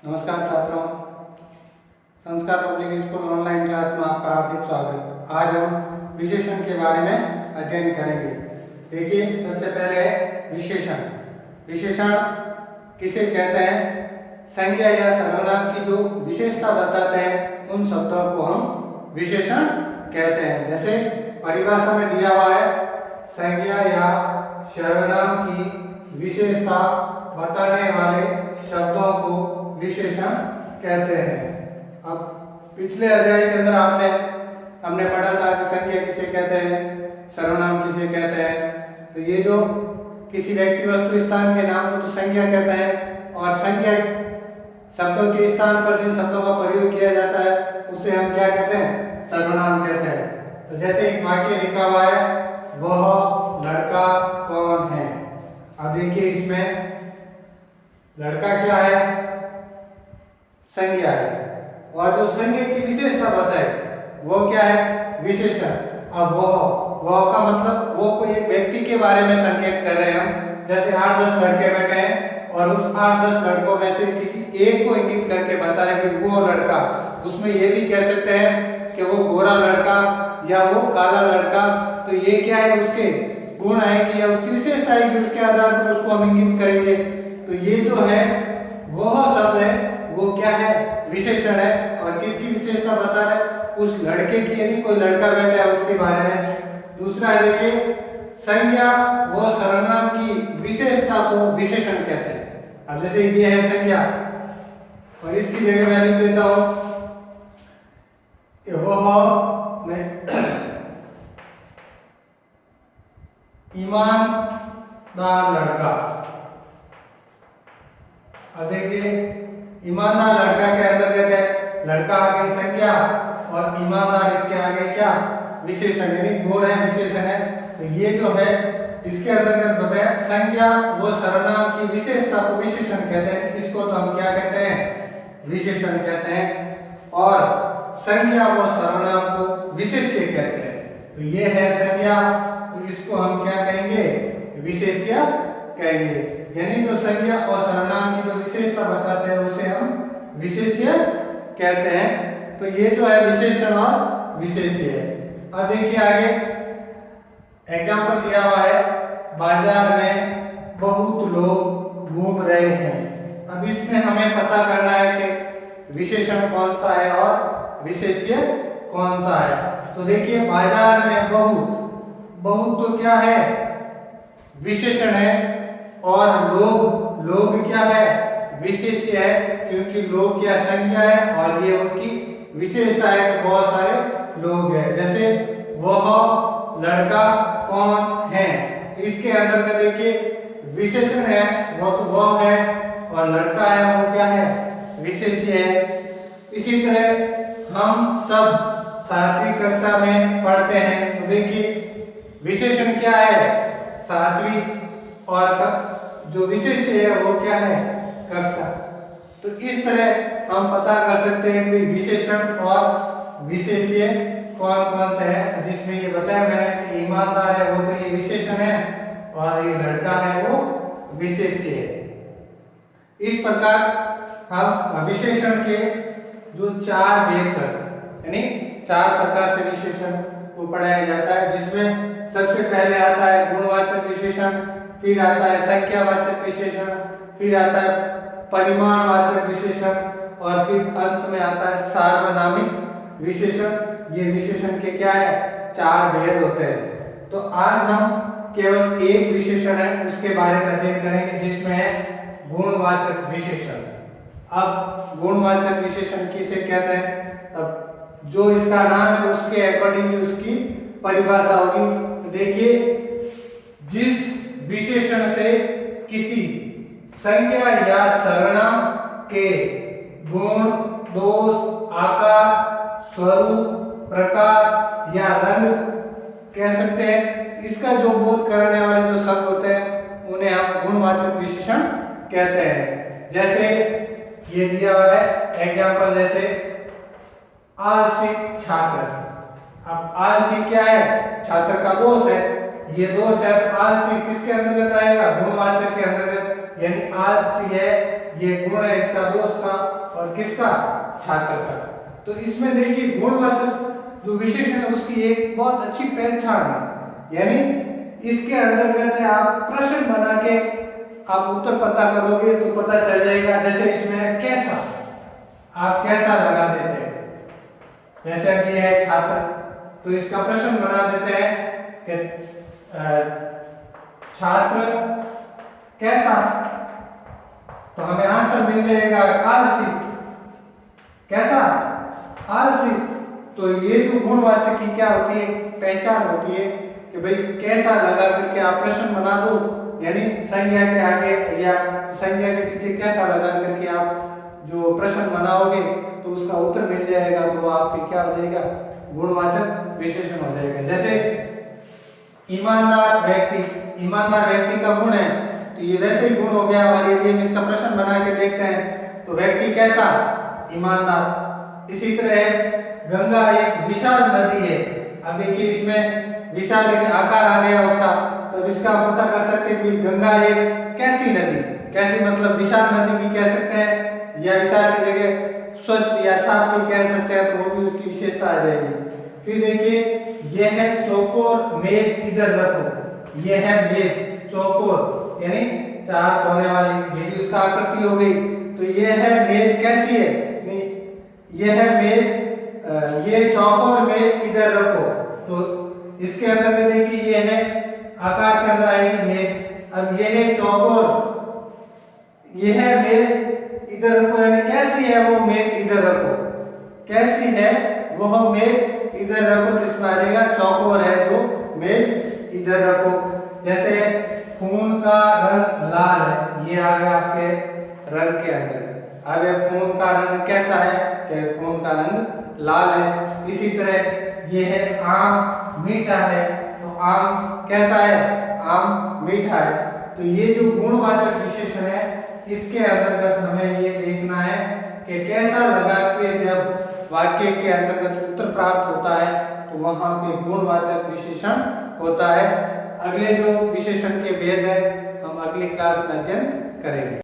नमस्कार छात्रों, संस्कार पब्लिक स्कूल ऑनलाइन क्लास में आपका हार्दिक स्वागत। आज हम विशेषण के बारे में अध्ययन करेंगे। देखिए, सबसे पहले है विशेषण। विशेषण किसे कहते हैं? संज्ञा या सर्वनाम की जो विशेषता बताते हैं उन शब्दों को हम विशेषण कहते हैं। जैसे परिभाषा में दिया हुआ है, संज्ञा या सर्वनाम की विशेषता बताने वाले शब्दों को विशेषण कहते हैं। अब पिछले अध्याय के अंदर हमने पढ़ा था कि संज्ञा किसे कहते हैं, सर्वनाम किसे कहते हैं। तो ये जो किसी व्यक्ति वस्तु स्थान के नाम को तो संज्ञा कहते हैं, और संज्ञा शब्दों के स्थान पर जिन शब्दों का प्रयोग किया जाता है उसे हम क्या कहते हैं? सर्वनाम कहते हैं। तो जैसे एक वाक्य लिखा हुआ है, वह लड़का कौन है। अब देखिए, इसमें लड़का क्या है? संज्ञा है, और जो संज्ञा की विशेषता बताए वो क्या है? विशेषण। अब वह का मतलब वो कोई एक व्यक्ति के बारे में संकेत कर रहे हैं हम। जैसे 8-10 लड़के बैठे हैं और उस 8-10 लड़कों में से किसी एक को इंगित करके बता रहे कि वो लड़का। उसमें ये भी कह सकते हैं कि वो गोरा लड़का या वो काला लड़का। तो ये क्या है? उसके गुण आएगी या उसकी विशेषता आएगी, उसके आधार पर उसको हम इंगित करेंगे। तो ये जो है वह शब्द है, वो क्या है? विशेषण है। और किसकी विशेषता बता रहे? उस लड़के की, यदि कोई लड़का बैठा है उसके बारे में। दूसरा देखिए, संज्ञा वो सर्वनाम की विशेषता को विशेषण कहते हैं। अब जैसे ये है संज्ञा, और इसकी जगह मैं लिख देता हूं कि वह ईमानदार लड़का। अब देखिए, ईमानदार लड़का के अंतर्गत है लड़का आगे संज्ञा और ईमानदार इसके आगे क्या? विशेषण, यानी गुण है, विशेषण है। तो ये जो है इसके अंतर्गत बताया, संज्ञा वो सर्वनाम की विशेषता को विशेषण कहते हैं। इसको तो हम क्या कहते हैं? विशेषण कहते हैं। और संज्ञा वो सर्वनाम को विशेष्य कहते हैं। तो ये है संज्ञा, तो इसको हम क्या कहेंगे? विशेष्य कहेंगे। यानी जो संज्ञा और सर्वनाम की जो विशेषता बताते हैं उसे हम विशेष्य कहते हैं। तो ये जो है विशेषण और विशेष्य है। अब देखिए आगे एग्जाम्पल दिया हुआ है, बाजार में बहुत लोग घूम रहे हैं। अब इसमें हमें पता करना है कि विशेषण कौन सा है और विशेष्य कौन सा है। तो देखिए, बाजार में बहुत तो क्या है? विशेषण है। और लोग क्या है? विशेष्य है, क्योंकि लोग क्या? संज्ञा है और ये उनकी विशेषता है कि बहुत सारे लोग हैं। जैसे वह लड़का कौन है, तो इसके अंदर का देखिए विशेषण है, वो तो वह है, और लड़का है वो क्या है? विशेष्य है। इसी तरह हम सब 7वीं कक्षा में पढ़ते हैं। तो देखिए विशेषण क्या है? 7वीं, और जो विशेष्य है वो क्या है? कक्षा। तो इस तरह हम पता कर सकते हैं कि विशेषण और विशेष्य कौन कौन से हैं। जिसमें ये बताया मैंने कि ईमानदार है वो तो ये विशेषण है, और ये लड़का है वो विशेष्य है। इस प्रकार हम विशेषण के जो 4 भेद तक, यानी 4 प्रकार से विशेषण को पढ़ाया जाता है। जिसमें सबसे पहले आता है गुणवाचक विशेषण, फिर आता है संख्यावाचक विशेषण, फिर आता है परिमाणवाचक विशेषण, और फिर अंत में आता है सार्वनामिक विशेषण। ये विशेषण के क्या है? 4 भेद होते हैं। तो आज हम केवल एक विशेषण है उसके बारे में अध्ययन करेंगे, जिसमें है गुणवाचक विशेषण। अब गुणवाचक विशेषण किसे कहते हैं? तब जो इसका नाम है उसके अकॉर्डिंग उसकी परिभाषा होगी। देखिए, जिस विशेषण से किसी संज्ञा या सर्वनाम के गुण, दोष, आकार, स्वरूप, प्रकार या रंग कह सकते हैं, इसका जो बोध करने वाले जो शब्द होते हैं उन्हें हम गुणवाचक विशेषण कहते हैं। जैसे ये दिया हुआ है एग्जाम्पल, जैसे आलसी छात्र। अब आलसी क्या है? छात्र का दोष है। ये दोष है, तो आलसी किसके अंतर्गत आएगा? गुणवाचक के अंतर्गत। यानी आलसी है, ये गुण है इसका दोस्त का और किसका, छात्र का। तो इसमें देखिए गुणवाचक जो विशेषण है उसकी एक बहुत अच्छी पहचान है, यानी इसके अंतर्गत आप प्रश्न बना के आप उत्तर पता करोगे तो पता चल जाएगा। जैसे इसमें कैसा, आप कैसा लगा देते हैं, जैसे कि यह है छात्र, तो इसका प्रश्न बना देते हैं कि छात्र कैसा, तो हमें आंसर मिल जाएगा आलसी। कैसा, आलसी। तो ये जो गुणवाचक की क्या होती है, पहचान होती है कि भाई कैसा लगा करके आप प्रश्न बना दो, यानी संज्ञा के आगे या संज्ञा के पीछे कैसा लगा करके आप जो प्रश्न बनाओगे तो उसका उत्तर मिल जाएगा, तो आपके क्या हो जाएगा, गुणवाचक विशेषण हो जाएगा। जैसे ईमानदार व्यक्ति, ईमानदार व्यक्ति का गुण है तो ये वैसे ही गुण हो गया। और यदि हम इसका प्रश्न बना के देखते हैं तो व्यक्ति कैसा, ईमानदार। इसी तरह गंगा एक विशाल नदी है, अब देखिए इसमें विशाल आकार आ गया उसका, तो इसका हम पता कर सकते हैं कि गंगा एक कैसी नदी, कैसी मतलब विशाल नदी भी कह सकते हैं या विशाल की जगह स्वच्छ या साफ भी कह सकते हैं, तो वो भी उसकी विशेषता आ जाएगी। फिर देखिए यह है चौकोर मेज इधर रखो, यह है मेज चौकोर यानी चार कोने वाली, ये भी उसका आकृति हो गई। तो यह है मेज कैसी है, यह है मेज, ये चौकोर मेज इधर रखो, तो इसके अंदर देखिए ये है आकार के अंदर आएगी मेज। अब यह है चौकोर, यह है मेज इधर रखो, यानी कैसी है वो मेज इधर रखो, कैसी है वो मेज इधर रखो, तो इसमें आ जाएगा चौकोर है जो मेज इधर रखो। जैसे खून का रंग लाल है, ये आ गया आपके रंग के अंदर। अब खून का रंग कैसा है, कि खून का रंग लाल है। इसी तरह ये है आम मीठा है, तो आम कैसा है, आम मीठा है। तो ये जो गुणवाचक विशेषण है इसके अंतर्गत हमें ये देखना है कि कैसा लगा के जब वाक्य के अंतर्गत उत्तर प्राप्त होता है तो वहां पे गुणवाचक विशेषण होता है। अगले जो विशेषण के भेद है हम अगली क्लास में अध्ययन करेंगे।